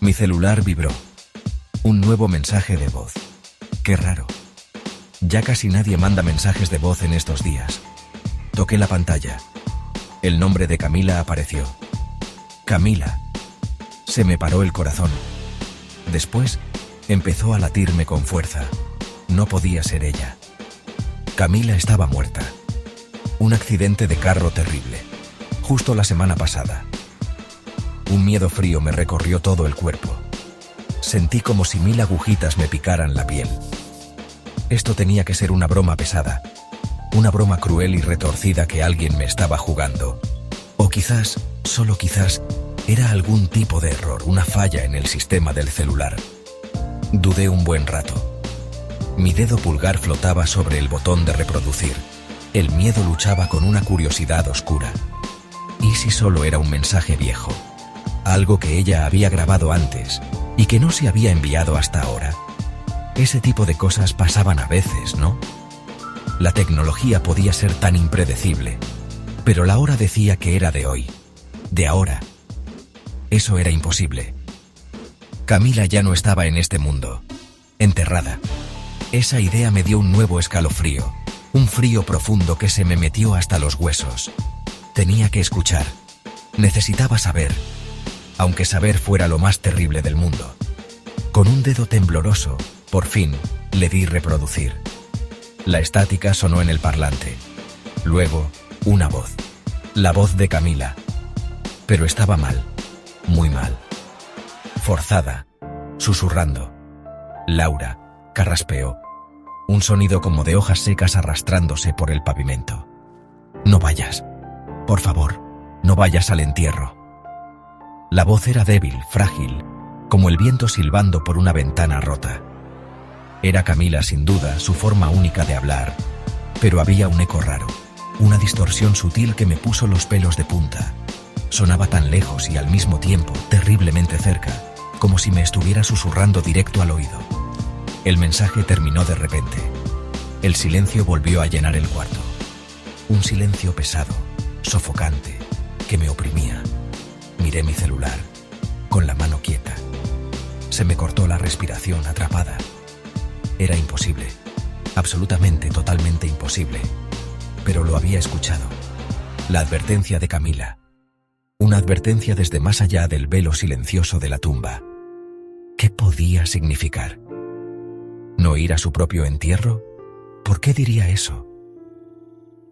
Mi celular vibró. Un nuevo mensaje de voz. Qué raro. Ya casi nadie manda mensajes de voz en estos días. Toqué la pantalla. El nombre de Camila apareció. Camila. Se me paró el corazón. Después, empezó a latirme con fuerza. No podía ser ella. Camila estaba muerta. Un accidente de carro terrible. Justo la semana pasada. Un miedo frío me recorrió todo el cuerpo. Sentí como si 1000 agujitas me picaran la piel. Esto tenía que ser una broma pesada. Una broma cruel y retorcida que alguien me estaba jugando. O quizás, solo quizás, era algún tipo de error, una falla en el sistema del celular. Dudé un buen rato. Mi dedo pulgar flotaba sobre el botón de reproducir. El miedo luchaba con una curiosidad oscura. ¿Y si solo era un mensaje viejo? Algo que ella había grabado antes y que no se había enviado hasta ahora. Ese tipo de cosas pasaban a veces, ¿no? La tecnología podía ser tan impredecible, pero la hora decía que era de hoy, de ahora. Eso era imposible. Camila ya no estaba en este mundo, enterrada. Esa idea me dio un nuevo escalofrío, un frío profundo que se me metió hasta los huesos. Tenía que escuchar. Necesitaba saber, aunque saber fuera lo más terrible del mundo. Con un dedo tembloroso, por fin, le di reproducir. La estática sonó en el parlante. Luego, una voz. La voz de Camila. Pero estaba mal, muy mal. Forzada, susurrando. Laura, carraspeó. Un sonido como de hojas secas arrastrándose por el pavimento. No vayas. Por favor, no vayas al entierro. La voz era débil, frágil, como el viento silbando por una ventana rota. Era Camila sin duda, su forma única de hablar, pero había un eco raro, una distorsión sutil que me puso los pelos de punta. Sonaba tan lejos y al mismo tiempo terriblemente cerca, como si me estuviera susurrando directo al oído. El mensaje terminó de repente. El silencio volvió a llenar el cuarto. Un silencio pesado, sofocante, que me oprimía. Miré mi celular, con la mano quieta. Se me cortó la respiración, atrapada. Era imposible, absolutamente, totalmente imposible. Pero lo había escuchado. La advertencia de Camila. Una advertencia desde más allá del velo silencioso de la tumba. ¿Qué podía significar? ¿No ir a su propio entierro? ¿Por qué diría eso?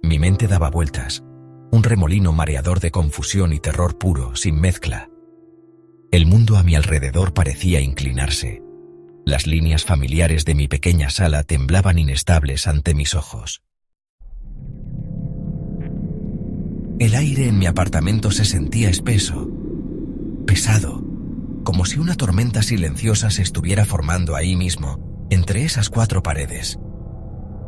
Mi mente daba vueltas. Un remolino mareador de confusión y terror puro, sin mezcla. El mundo a mi alrededor parecía inclinarse. Las líneas familiares de mi pequeña sala temblaban inestables ante mis ojos. El aire en mi apartamento se sentía espeso, pesado, como si una tormenta silenciosa se estuviera formando ahí mismo, entre esas 4 paredes.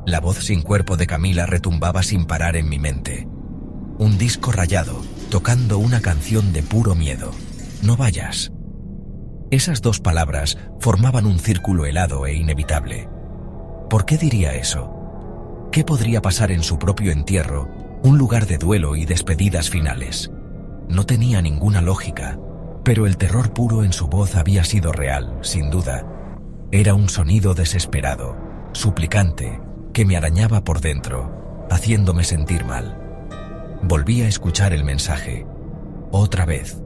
La voz sin cuerpo de Camila retumbaba sin parar en mi mente. Un disco rayado, tocando una canción de puro miedo. No vayas. Esas 2 palabras formaban un círculo helado e inevitable. ¿Por qué diría eso? ¿Qué podría pasar en su propio entierro, un lugar de duelo y despedidas finales? No tenía ninguna lógica, pero el terror puro en su voz había sido real, sin duda. Era un sonido desesperado, suplicante, que me arañaba por dentro, haciéndome sentir mal. Volví a escuchar el mensaje. Otra vez,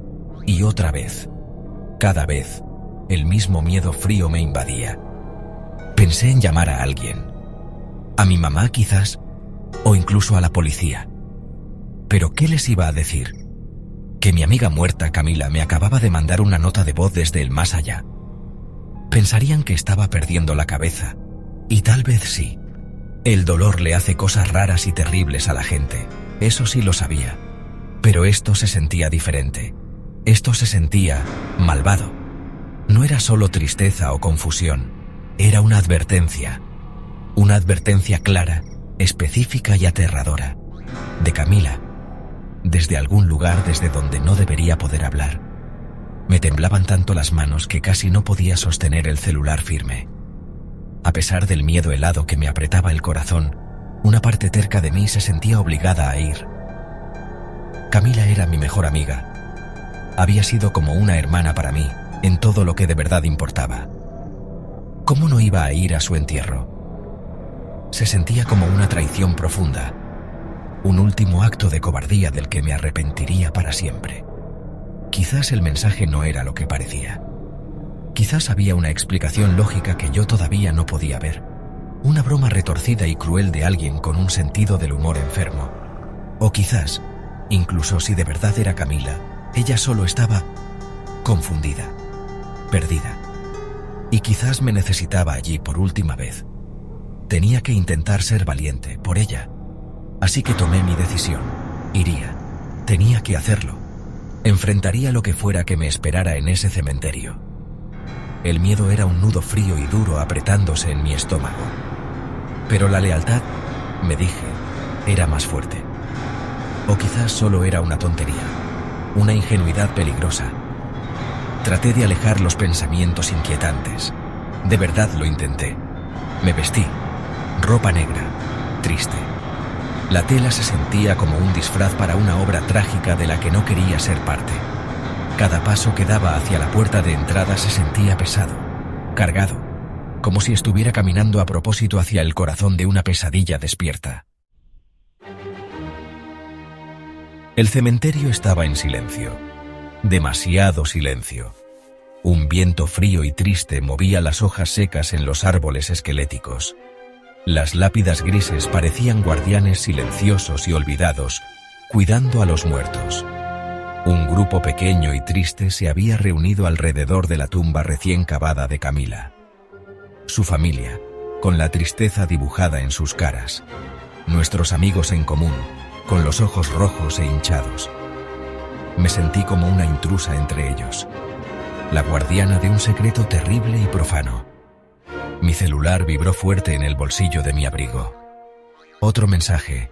y otra vez. Cada vez, el mismo miedo frío me invadía. Pensé en llamar a alguien. A mi mamá quizás, o incluso a la policía. ¿Pero qué les iba a decir? Que mi amiga muerta, Camila, me acababa de mandar una nota de voz desde el más allá. Pensarían que estaba perdiendo la cabeza. Y tal vez sí. El dolor le hace cosas raras y terribles a la gente. Eso sí lo sabía. Pero esto se sentía diferente. Esto se sentía malvado. No era solo tristeza o confusión. Era una advertencia. Una advertencia clara, específica y aterradora. De Camila. Desde algún lugar desde donde no debería poder hablar. Me temblaban tanto las manos que casi no podía sostener el celular firme. A pesar del miedo helado que me apretaba el corazón, una parte terca de mí se sentía obligada a ir. Camila era mi mejor amiga. Había sido como una hermana para mí, en todo lo que de verdad importaba. ¿Cómo no iba a ir a su entierro? Se sentía como una traición profunda, un último acto de cobardía del que me arrepentiría para siempre. Quizás el mensaje no era lo que parecía. Quizás había una explicación lógica que yo todavía no podía ver. Una broma retorcida y cruel de alguien con un sentido del humor enfermo. O quizás, incluso si de verdad era Camila, ella solo estaba confundida, perdida. Y quizás me necesitaba allí por última vez. Tenía que intentar ser valiente por ella. Así que tomé mi decisión. Iría. Tenía que hacerlo. Enfrentaría lo que fuera que me esperara en ese cementerio. El miedo era un nudo frío y duro apretándose en mi estómago. Pero la lealtad, me dije, era más fuerte. O quizás solo era una tontería, una ingenuidad peligrosa. Traté de alejar los pensamientos inquietantes. De verdad lo intenté. Me vestí, ropa negra, triste. La tela se sentía como un disfraz para una obra trágica de la que no quería ser parte. Cada paso que daba hacia la puerta de entrada se sentía pesado, cargado, como si estuviera caminando a propósito hacia el corazón de una pesadilla despierta. El cementerio estaba en silencio, demasiado silencio. Un viento frío y triste movía las hojas secas en los árboles esqueléticos. Las lápidas grises parecían guardianes silenciosos y olvidados, cuidando a los muertos. Un grupo pequeño y triste se había reunido alrededor de la tumba recién cavada de Camila. Su familia, con la tristeza dibujada en sus caras. Nuestros amigos en común, con los ojos rojos e hinchados. Me sentí como una intrusa entre ellos, la guardiana de un secreto terrible y profano. Mi celular vibró fuerte en el bolsillo de mi abrigo. Otro mensaje.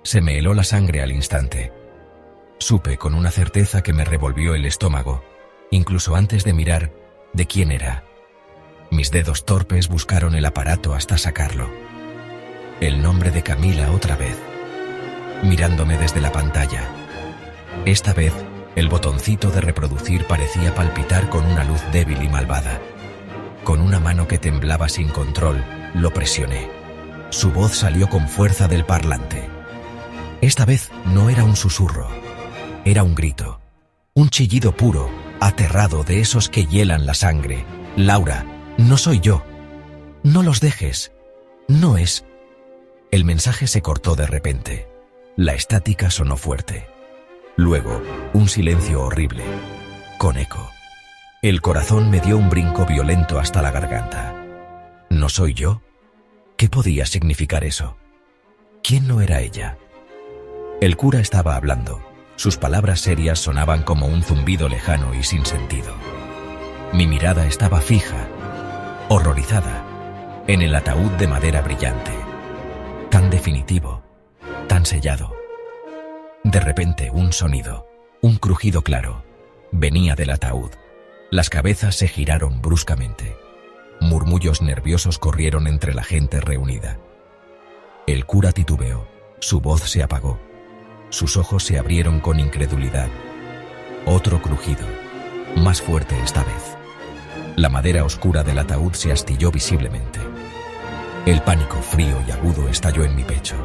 Se me heló la sangre al instante. Supe con una certeza que me revolvió el estómago, incluso antes de mirar de quién era. Mis dedos torpes buscaron el aparato hasta sacarlo. El nombre de Camila otra vez, mirándome desde la pantalla. Esta vez, el botoncito de reproducir parecía palpitar con una luz débil y malvada. Con una mano que temblaba sin control, lo presioné. Su voz salió con fuerza del parlante. Esta vez no era un susurro. Era un grito. Un chillido puro, aterrado, de esos que hielan la sangre. Laura, no soy yo. No los dejes. No es. El mensaje se cortó de repente. La estática sonó fuerte. Luego, un silencio horrible, con eco. El corazón me dio un brinco violento hasta la garganta. ¿No soy yo? ¿Qué podía significar eso? ¿Quién no era ella? El cura estaba hablando. Sus palabras serias sonaban como un zumbido lejano y sin sentido. Mi mirada estaba fija, horrorizada, en el ataúd de madera brillante. Tan definitivo, tan sellado. De repente un sonido, un crujido claro, venía del ataúd. Las cabezas se giraron bruscamente. Murmullos nerviosos corrieron entre la gente reunida. El cura titubeó, su voz se apagó. Sus ojos se abrieron con incredulidad. Otro crujido, más fuerte esta vez. La madera oscura del ataúd se astilló visiblemente. El pánico frío y agudo estalló en mi pecho.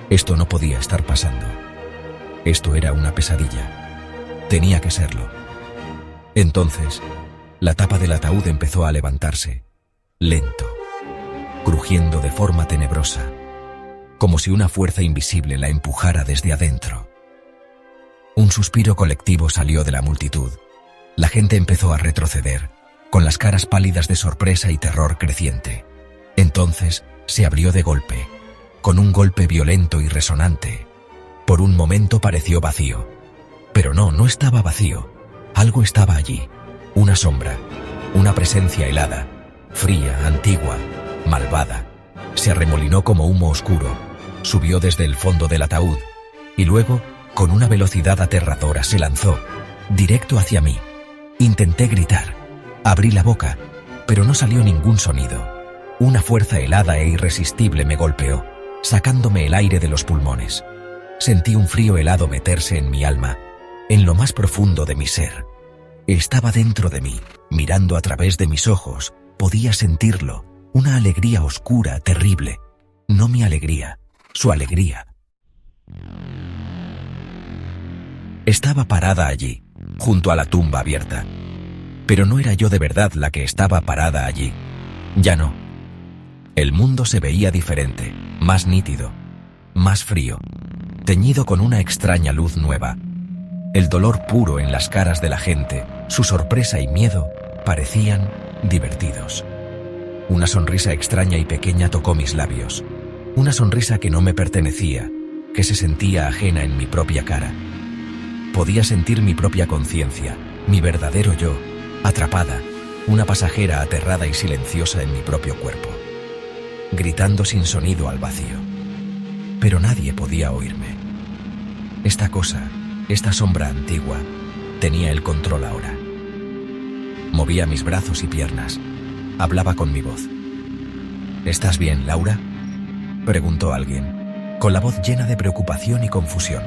Esto no podía estar pasando. Esto era una pesadilla. Tenía que serlo. Entonces, la tapa del ataúd empezó a levantarse, lento, crujiendo de forma tenebrosa, como si una fuerza invisible la empujara desde adentro. Un suspiro colectivo salió de la multitud. La gente empezó a retroceder, con las caras pálidas de sorpresa y terror creciente. Entonces, se abrió de golpe, con un golpe violento y resonante. Por un momento pareció vacío. Pero no estaba vacío. Algo estaba allí. Una sombra, una presencia helada, fría, antigua, malvada. Se arremolinó como humo oscuro, subió desde el fondo del ataúd y luego, con una velocidad aterradora, se lanzó, directo hacia mí. Intenté gritar, abrí la boca, pero no salió ningún sonido. Una fuerza helada e irresistible me golpeó, sacándome el aire de los pulmones. Sentí un frío helado meterse en mi alma, en lo más profundo de mi ser. Estaba dentro de mí, mirando a través de mis ojos. Podía sentirlo, una alegría oscura, terrible. No mi alegría, su alegría. Estaba parada allí, junto a la tumba abierta. Pero no era yo de verdad la que estaba parada allí. Ya no. El mundo se veía diferente, más nítido, más frío, teñido con una extraña luz nueva. El dolor puro en las caras de la gente, su sorpresa y miedo, parecían divertidos. Una sonrisa extraña y pequeña tocó mis labios. Una sonrisa que no me pertenecía, que se sentía ajena en mi propia cara. Podía sentir mi propia conciencia, mi verdadero yo, atrapada, una pasajera aterrada y silenciosa en mi propio cuerpo, gritando sin sonido al vacío. Pero nadie podía oírme. Esta cosa, esta sombra antigua, tenía el control ahora. Movía mis brazos y piernas. Hablaba con mi voz. ¿Estás bien, Laura?, preguntó alguien, con la voz llena de preocupación y confusión.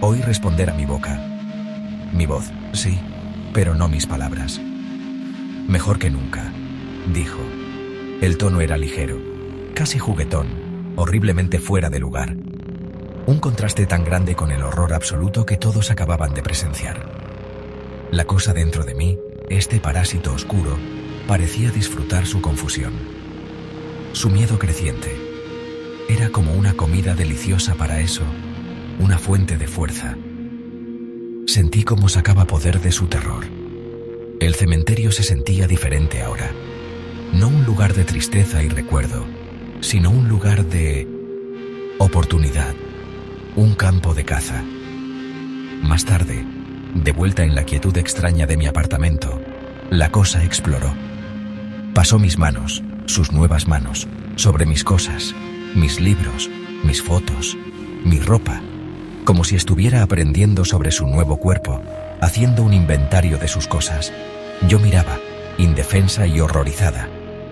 Oí responder a mi boca. Mi voz, sí, pero no mis palabras. Mejor que nunca, dijo. El tono era ligero, casi juguetón, horriblemente fuera de lugar. Un contraste tan grande con el horror absoluto que todos acababan de presenciar. La cosa dentro de mí, este parásito oscuro, parecía disfrutar su confusión. Su miedo creciente. Era como una comida deliciosa para eso, una fuente de fuerza. Sentí cómo sacaba poder de su terror. El cementerio se sentía diferente ahora. No un lugar de tristeza y recuerdo, sino un lugar de oportunidad, un campo de caza. Más tarde, de vuelta en la quietud extraña de mi apartamento, la cosa exploró. Pasó mis manos, sus nuevas manos, sobre mis cosas, mis libros, mis fotos, mi ropa, como si estuviera aprendiendo sobre su nuevo cuerpo, haciendo un inventario de sus cosas. Yo miraba, indefensa y horrorizada,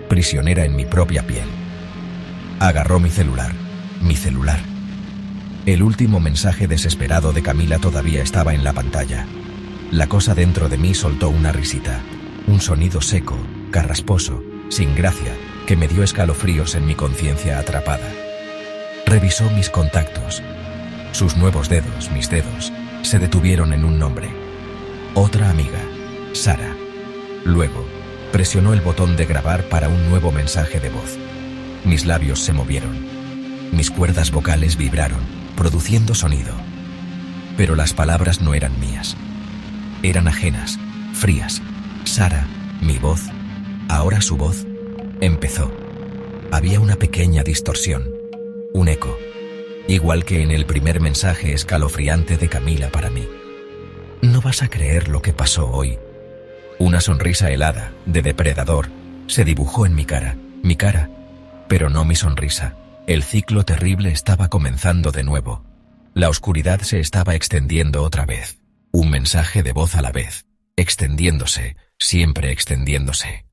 prisionera en mi propia piel. Agarró mi celular. El último mensaje desesperado de Camila todavía estaba en la pantalla. La cosa dentro de mí soltó una risita, un sonido seco, carrasposo, sin gracia, que me dio escalofríos en mi conciencia atrapada. Revisó mis contactos. Sus nuevos dedos, mis dedos, se detuvieron en un nombre. Otra amiga, Sara. Luego, presionó el botón de grabar para un nuevo mensaje de voz. Mis labios se movieron. Mis cuerdas vocales vibraron, produciendo sonido. Pero las palabras no eran mías. Eran ajenas, frías. Sara, mi voz, ahora su voz, empezó. Había una pequeña distorsión, un eco, igual que en el primer mensaje escalofriante de Camila para mí. No vas a creer lo que pasó hoy. Una sonrisa helada, de depredador, se dibujó en mi cara, pero no mi sonrisa. El ciclo terrible estaba comenzando de nuevo. La oscuridad se estaba extendiendo otra vez. Un mensaje de voz a la vez, extendiéndose, siempre extendiéndose.